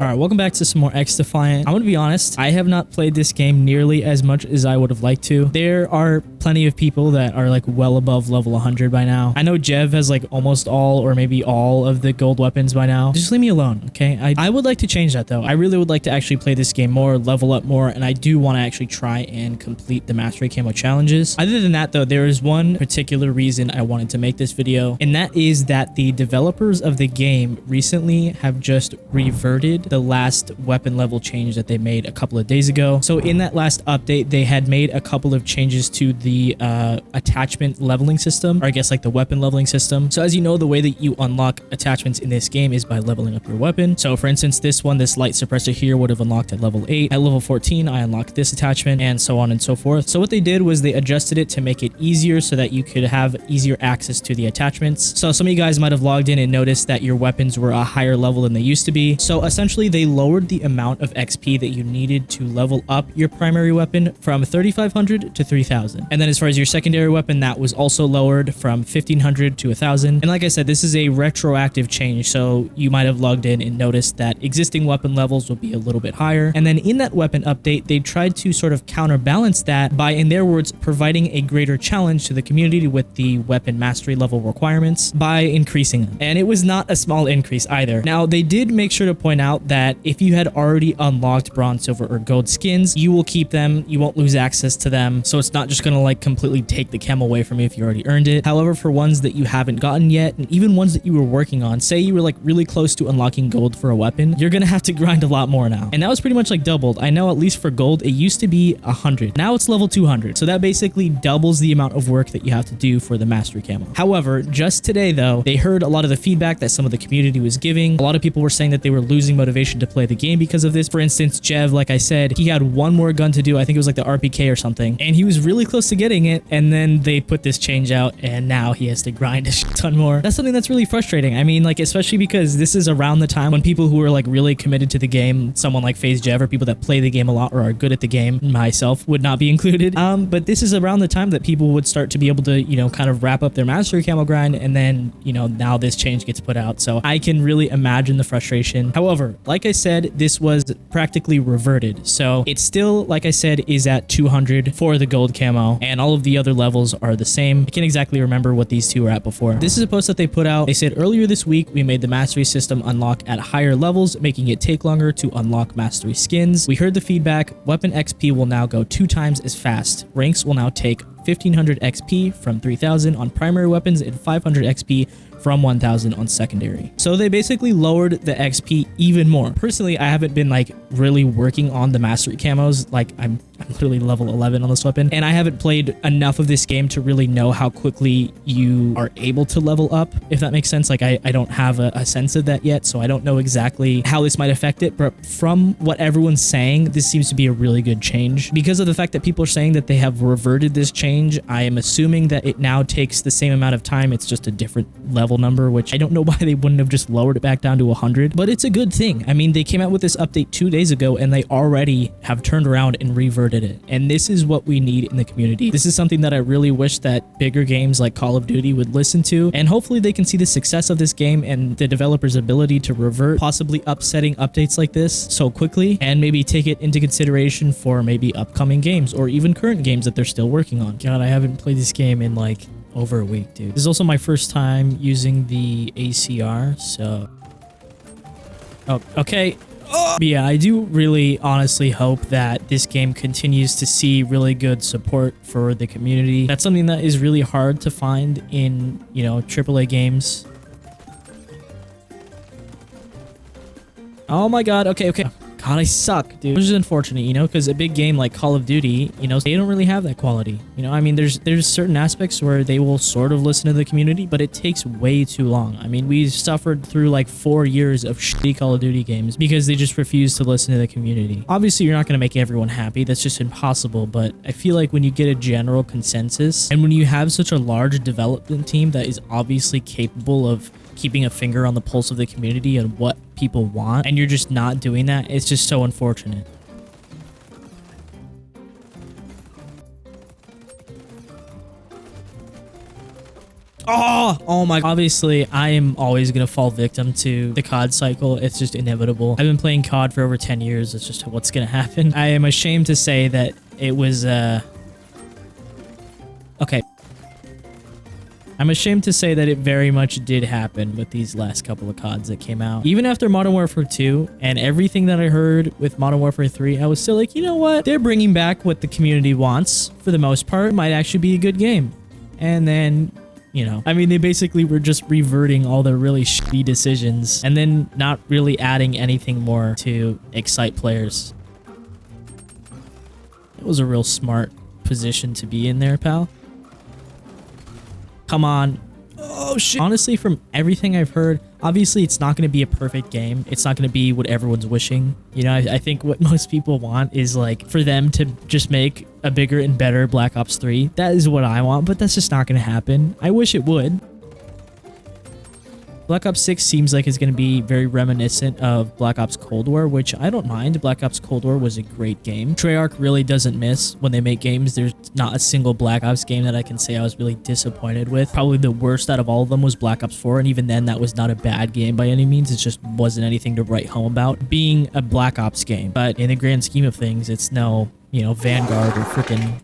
All right, welcome back to some more XDefiant. I'm gonna be honest, I have not played this game nearly as much as I would have liked to. There are plenty of people that are like well above level 100 by now. I know Jev has like almost all or maybe all of the gold weapons by now. Just leave me alone, okay? I would like to change that though. I really would like to actually play this game more, level up more, and I do want to actually try and complete the mastery camo challenges. Other than that though, there is one particular reason I wanted to make this video, and that is that the developers of the game recently have just reverted the last weapon level change that they made a couple of days ago. So in that last update, they had made a couple of changes to the attachment leveling system, or I guess like the weapon leveling system. So as you know, the way that you unlock attachments in this game is by leveling up your weapon. So for instance, this light suppressor here would have unlocked at level 8. At level 14, I unlocked this attachment, and so on and so forth. So what they did was they adjusted it to make it easier so that you could have easier access to the attachments. So some of you guys might have logged in and noticed that your weapons were a higher level than they used to be. So essentially, they lowered the amount of XP that you needed to level up your primary weapon from 3,500 to 3,000. And then as far as your secondary weapon, that was also lowered from 1,500 to 1,000. And like I said, this is a retroactive change, so you might have logged in and noticed that existing weapon levels will be a little bit higher. And then in that weapon update, they tried to sort of counterbalance that by, in their words, providing a greater challenge to the community with the weapon mastery level requirements by increasing them. And it was not a small increase either. Now, they did make sure to point out that if you had already unlocked bronze, silver, or gold skins, you will keep them. You won't lose access to them. So it's not just going to like completely take the chem away from you if you already earned it. However, for ones that you haven't gotten yet, and even ones that you were working on, say you were like really close to unlocking gold for a weapon, you're going to have to grind a lot more now. And that was pretty much like doubled. I know at least for gold, it used to be 100. Now it's level 200. So that basically doubles the amount of work that you have to do for the mastery camo. However, just today though, they heard a lot of the feedback that some of the community was giving. A lot of people were saying that they were losing motivation to play the game because of this. For instance, Jev, like I said, he had one more gun to do. I think it was like the RPK or something, and he was really close to getting it, and then they put this change out, and now he has to grind a shit ton more. That's something that's really frustrating. I mean, like, especially because this is around the time when people who are like really committed to the game, someone like FaZe Jev, or people that play the game a lot or are good at the game, myself would not be included. But this is around the time that people would start to be able to, you know, kind of wrap up their mastery camo grind, and then, you know, now this change gets put out. So I can really imagine the frustration. However, like I said, this was practically reverted. So it still, like I said, is at 200 for the gold camo, and all of the other levels are the same. I can't exactly remember what these two were at before. This is a post that they put out. They said earlier this week, we made the mastery system unlock at higher levels, making it take longer to unlock mastery skins. We heard the feedback. Weapon XP will now go 2 times as fast. Ranks will now take 1,500 XP from 3,000 on primary weapons and 500 XP from 1,000 on secondary. So they basically lowered the XP even more. Personally, I haven't been like really working on the mastery camos. Like I'm literally level 11 on this weapon, and I haven't played enough of this game to really know how quickly you are able to level up, if that makes sense. Like I don't have a sense of that yet, so I don't know exactly how this might affect it, but from what everyone's saying, this seems to be a really good change. Because of the fact that people are saying that they have reverted this change, I am assuming that it now takes the same amount of time. It's just a different level number, which I don't know why they wouldn't have just lowered it back down to 100, but it's a good thing. I mean, they came out with this update 2 days ago, and they already have turned around and reverted it. And this is what we need in the community. This is something that I really wish that bigger games like Call of Duty would listen to, and hopefully they can see the success of this game and the developers' ability to revert possibly upsetting updates like this so quickly, and maybe take it into consideration for maybe upcoming games or even current games that they're still working on. God, I haven't played this game in like over a week, dude. This is also my first time using the ACR, so... Oh, okay. But yeah, I do really honestly hope that this game continues to see really good support for the community. That's something that is really hard to find in, you know, AAA games. Oh my god, okay. God, I suck, dude. Which is unfortunate, you know, because a big game like Call of Duty, you know, they don't really have that quality. You know, I mean, there's certain aspects where they will sort of listen to the community, but it takes way too long. I mean, we suffered through like 4 years of shitty Call of Duty games because they just refuse to listen to the community. Obviously, you're not going to make everyone happy. That's just impossible. But I feel like when you get a general consensus, and when you have such a large development team that is obviously capable of keeping a finger on the pulse of the community and what people want, and you're just not doing that, it's just so unfortunate. Oh my. Obviously, I am always going to fall victim to the COD cycle. It's just inevitable. I've been playing COD for over 10 years. It's just what's going to happen. I am ashamed to say that it was, okay. I'm ashamed to say that it very much did happen with these last couple of CODs that came out. Even after Modern Warfare 2 and everything that I heard with Modern Warfare 3, I was still like, you know what? They're bringing back what the community wants for the most part. It might actually be a good game. And then, you know, I mean, they basically were just reverting all their really shitty decisions and then not really adding anything more to excite players. It was a real smart position to be in there, pal. Come on. Oh, shit. Honestly, from everything I've heard, obviously, it's not going to be a perfect game. It's not going to be what everyone's wishing. You know, I think what most people want is, like, for them to just make a bigger and better Black Ops 3. That is what I want, but that's just not going to happen. I wish it would. Black Ops 6 seems like it's going to be very reminiscent of Black Ops Cold War, which I don't mind. Black Ops Cold War was a great game. Treyarch really doesn't miss when they make games. There's not a single Black Ops game that I can say I was really disappointed with. Probably the worst out of all of them was Black Ops 4, and even then that was not a bad game by any means. It just wasn't anything to write home about being a Black Ops game. But in the grand scheme of things, it's no, you know, Vanguard or freaking...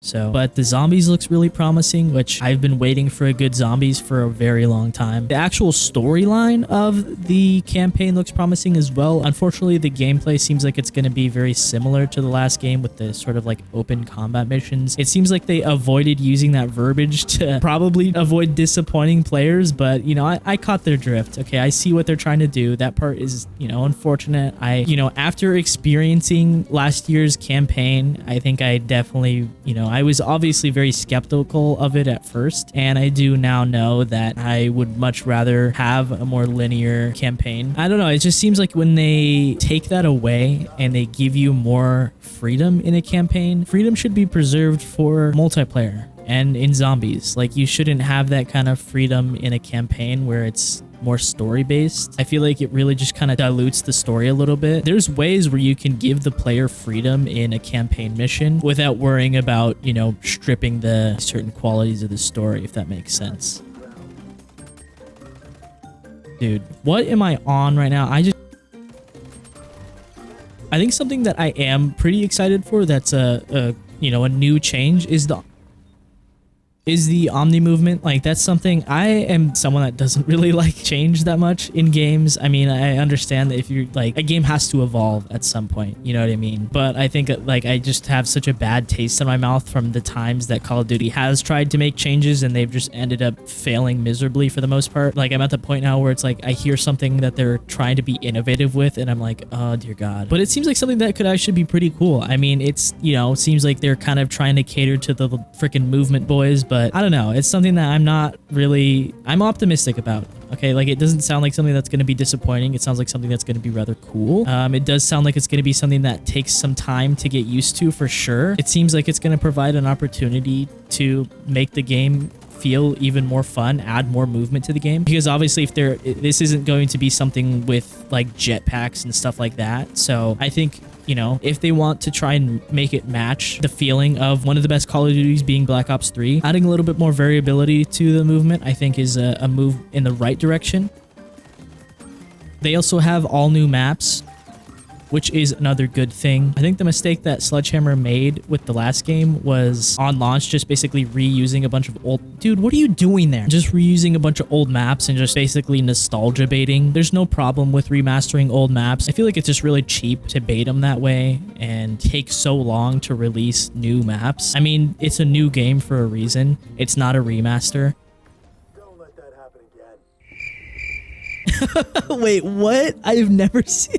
So, but the zombies looks really promising, which I've been waiting for a good zombies for a very long time. The actual storyline of the campaign looks promising as well. Unfortunately, the gameplay seems like it's going to be very similar to the last game with the sort of like open combat missions. It seems like they avoided using that verbiage to probably avoid disappointing players, but you know, I caught their drift. Okay, I see what they're trying to do. That part is, you know, unfortunate. You know, after experiencing last year's campaign, I think I definitely, you know, I was obviously very skeptical of it at first, and I do now know that I would much rather have a more linear campaign. I don't know, it just seems like when they take that away and they give you more freedom in a campaign, freedom should be preserved for multiplayer and in zombies. Like, you shouldn't have that kind of freedom in a campaign where it's more story based. I feel like it really just kind of dilutes the story a little bit. There's ways where you can give the player freedom in a campaign mission without worrying about, you know, stripping the certain qualities of the story, if that makes sense. Dude, what am I on right now? I think something that I am pretty excited for that's you know, a new change is the Omni movement. Like, that's something, I am someone that doesn't really like change that much in games. I mean, I understand that if you're like, a game has to evolve at some point, you know what I mean? But I think like I just have such a bad taste in my mouth from the times that Call of Duty has tried to make changes and they've just ended up failing miserably for the most part. Like, I'm at the point now where it's like I hear something that they're trying to be innovative with and I'm like, oh dear God. But it seems like something that could actually be pretty cool. I mean, it's, you know, it seems like they're kind of trying to cater to the freaking movement boys, but I don't know. It's something that I'm optimistic about. Okay, like, it doesn't sound like something that's going to be disappointing. It sounds like something that's going to be rather cool. It does sound like it's going to be something that takes some time to get used to for sure. It seems like it's going to provide an opportunity to make the game feel even more fun, add more movement to the game, because obviously this isn't going to be something with like jetpacks and stuff like that. So I think, you know, if they want to try and make it match the feeling of one of the best Call of Duties being Black Ops 3, adding a little bit more variability to the movement, I think is a move in the right direction. They also have all new maps, which is another good thing. I think the mistake that Sledgehammer made with the last game was on launch just basically reusing a bunch of old... Dude, what are you doing there? Just reusing a bunch of old maps and just basically nostalgia baiting. There's no problem with remastering old maps. I feel like it's just really cheap to bait them that way and take so long to release new maps. I mean, it's a new game for a reason. It's not a remaster. Don't let that happen again. Wait, what? I've never seen...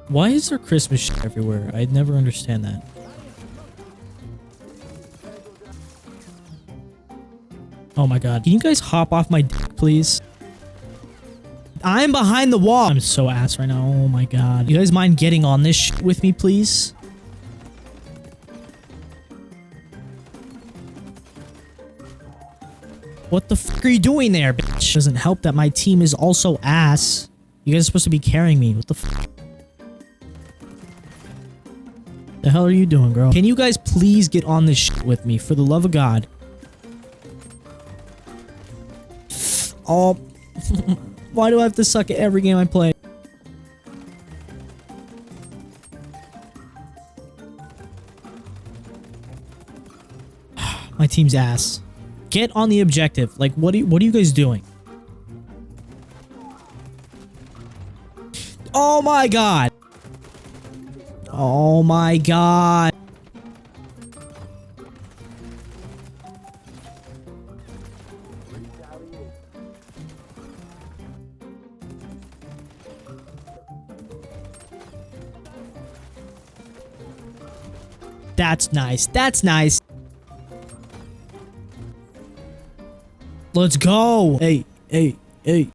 Why is there Christmas shit everywhere? I'd never understand that. Oh my God. Can you guys hop off my dick, please? I'm behind the wall. I'm so ass right now. Oh my God. You guys mind getting on this shit with me, please? What the fuck are you doing there, bitch? Doesn't help that my team is also ass. You guys are supposed to be carrying me. What the fuck? The hell are you doing, girl? Can you guys please get on this shit with me, for the love of God? Oh, why do I have to suck at every game I play? My team's ass. Get on the objective. Like, what are you guys doing? Oh my god. Oh my god. That's nice. That's nice. Let's go. Hey, hey, hey.